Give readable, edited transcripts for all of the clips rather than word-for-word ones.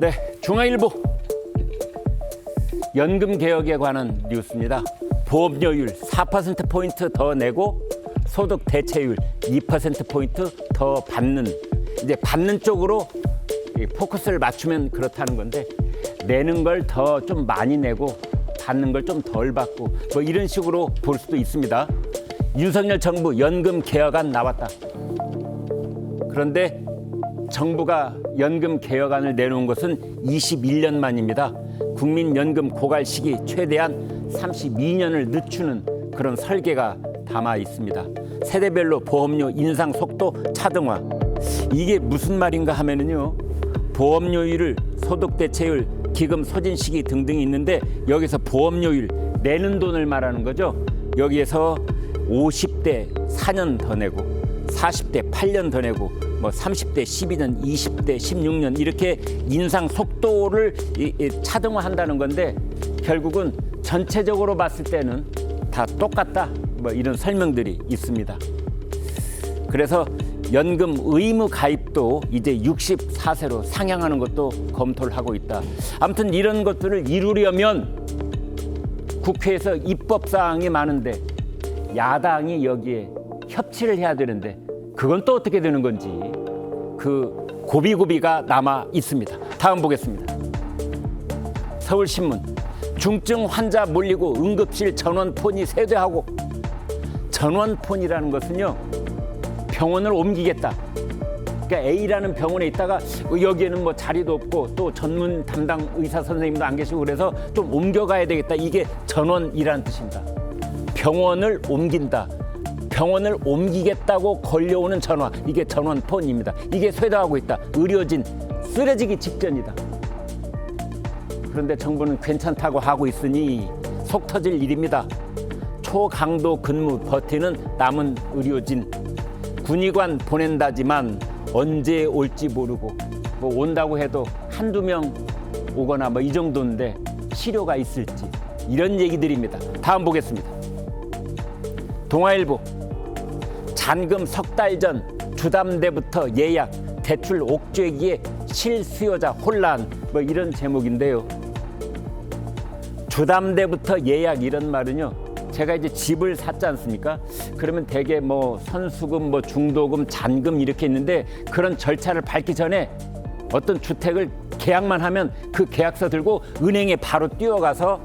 네, 중앙일보 연금개혁에 관한 뉴스입니다. 보험료율 4%포인트 더 내고 소득 대체율 2%포인트 더 받는, 이제 받는 쪽으로 포커스를 맞추면 그렇다는 건데, 내는 걸 더 좀 많이 내고 받는 걸 좀 덜 받고 뭐 이런 식으로 볼 수도 있습니다. 윤석열 정부 연금 개혁안 나왔다. 그런데 정부가 연금 개혁안을 내놓은 것은 21년 만입니다. 국민연금 고갈 시기 최대한 32년을 늦추는 그런 설계가 담아 있습니다. 세대별로 보험료 인상 속도 차등화. 이게 무슨 말인가 하면은요, 보험료율을 소득 대체율, 기금 소진 시기 등등이 있는데, 여기서 보험료율 내는 돈을 말하는 거죠. 여기에서 50대 4년 더 내고 40대 8년 더 내고 뭐 30대 12년, 20대 16년 이렇게 인상 속도를 차등화한다는 건데, 결국은 전체적으로 봤을 때는 다 똑같다, 뭐 이런 설명들이 있습니다. 그래서 연금 의무 가입도 이제 64세로 상향하는 것도 검토를 하고 있다. 아무튼 이런 것들을 이루려면 국회에서 입법 사항이 많은데 야당이 여기에 협치를 해야 되는데, 그건 또 어떻게 되는 건지 그 고비고비가 남아 있습니다. 다음 보겠습니다. 서울신문, 중증 환자 몰리고 응급실 전원폰이 쇄도하고. 전원폰이라는 것은요, 병원을 옮기겠다. 그러니까 A라는 병원에 있다가 여기에는 뭐 자리도 없고 또 전문 담당 의사 선생님도 안 계시고 그래서 좀 옮겨가야 되겠다. 이게 전원이라는 뜻입니다. 병원을 옮긴다. 병원을 옮기겠다고 걸려오는 전화, 이게 전원폰입니다. 이게 쇄도하고 있다. 의료진 쓰러지기 직전이다. 그런데 정부는 괜찮다고 하고 있으니 속 터질 일입니다. 초강도 근무 버티는 남은 의료진, 군의관 보낸다지만 언제 올지 모르고, 뭐 온다고 해도 한두 명 오거나 뭐 이 정도인데 치료가 있을지, 이런 얘기들입니다. 다음 보겠습니다. 동아일보, 잔금 석 달 전 주담대부터 예약, 대출 옥죄기에 실수요자 혼란, 뭐 이런 제목인데요. 주담대부터 예약 이런 말은요, 제가 이제 집을 샀지 않습니까? 그러면 대개 뭐 선수금, 뭐 중도금, 잔금 이렇게 있는데, 그런 절차를 밟기 전에 어떤 주택을 계약만 하면 그 계약서 들고 은행에 바로 뛰어가서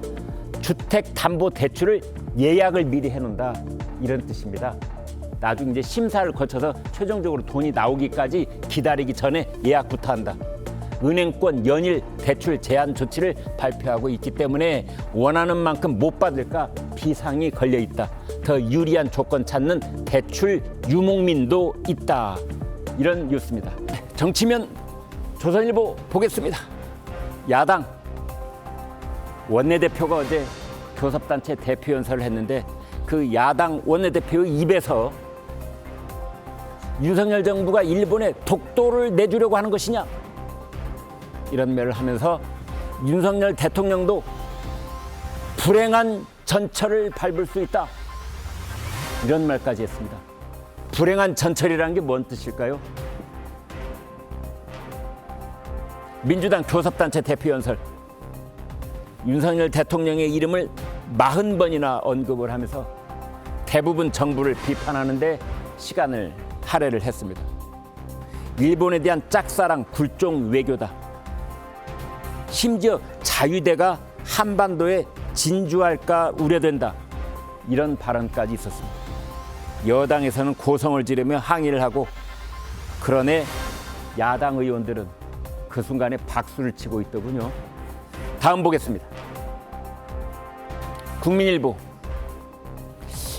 주택담보대출을 예약을 미리 해놓는다, 이런 뜻입니다. 나중에 이제 심사를 거쳐서 최종적으로 돈이 나오기까지 기다리기 전에 예약부터 한다. 은행권 연일 대출 제한 조치를 발표하고 있기 때문에 원하는 만큼 못 받을까 비상이 걸려 있다. 더 유리한 조건 찾는 대출 유목민도 있다. 이런 뉴스입니다. 정치면 조선일보 보겠습니다. 야당 원내대표가 어제 교섭단체 대표연설을 했는데, 그 야당 원내대표의 입에서 윤석열 정부가 일본에 독도를 내주려고 하는 것이냐, 이런 말을 하면서 윤석열 대통령도 불행한 전철을 밟을 수 있다, 이런 말까지 했습니다. 불행한 전철이라는 게 뭔 뜻일까요? 민주당 교섭단체 대표연설, 윤석열 대통령의 이름을 40번이나 언급을 하면서 대부분 정부를 비판하는데 시간을 할애를 했습니다. 일본에 대한 짝사랑 굴종 외교다. 심지어 자유대가 한반도에 진주할까 우려된다, 이런 발언까지 있었습니다. 여당에서는 고성을 지르며 항의를 하고, 그러네 야당 의원들은 그 순간에 박수를 치고 있더군요. 다음 보겠습니다. 국민일보,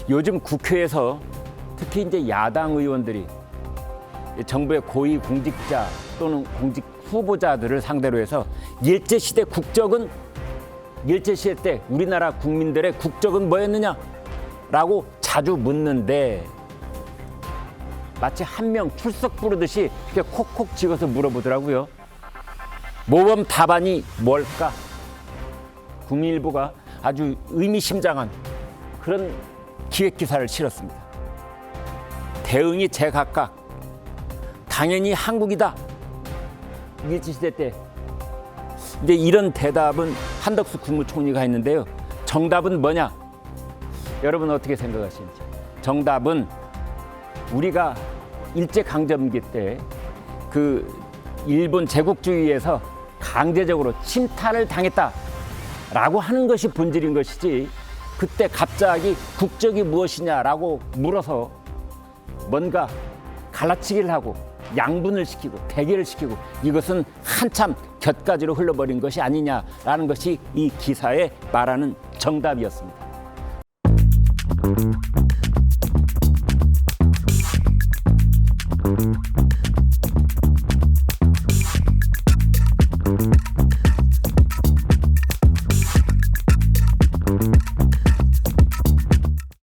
요즘 국회에서 특히 이제 야당 의원들이 정부의 고위 공직자 또는 공직 후보자들을 상대로 해서 일제시대 국적은, 일제시대 때 우리나라 국민들의 국적은 뭐였느냐라고 자주 묻는데, 마치 한 명 출석 부르듯이 이렇게 콕콕 집어서 물어보더라고요. 모범 답안이 뭘까? 국민일보가 아주 의미심장한 그런 기획기사를 실었습니다. 대응이 제각각, 당연히 한국이다. 일제시대 때 이제 이런 대답은 한덕수 국무총리가 했는데요. 정답은 뭐냐? 여러분 어떻게 생각하시는지. 정답은 우리가 일제강점기 때 그 일본 제국주의에서 강제적으로 침탈을 당했다라고 하는 것이 본질인 것이지, 그때 갑자기 국적이 무엇이냐라고 물어서 뭔가 갈라치기를 하고 양분을 시키고 대결을 시키고 이것은 한참 곁가지로 흘러버린 것이 아니냐라는 것이 이 기사에 말하는 정답이었습니다.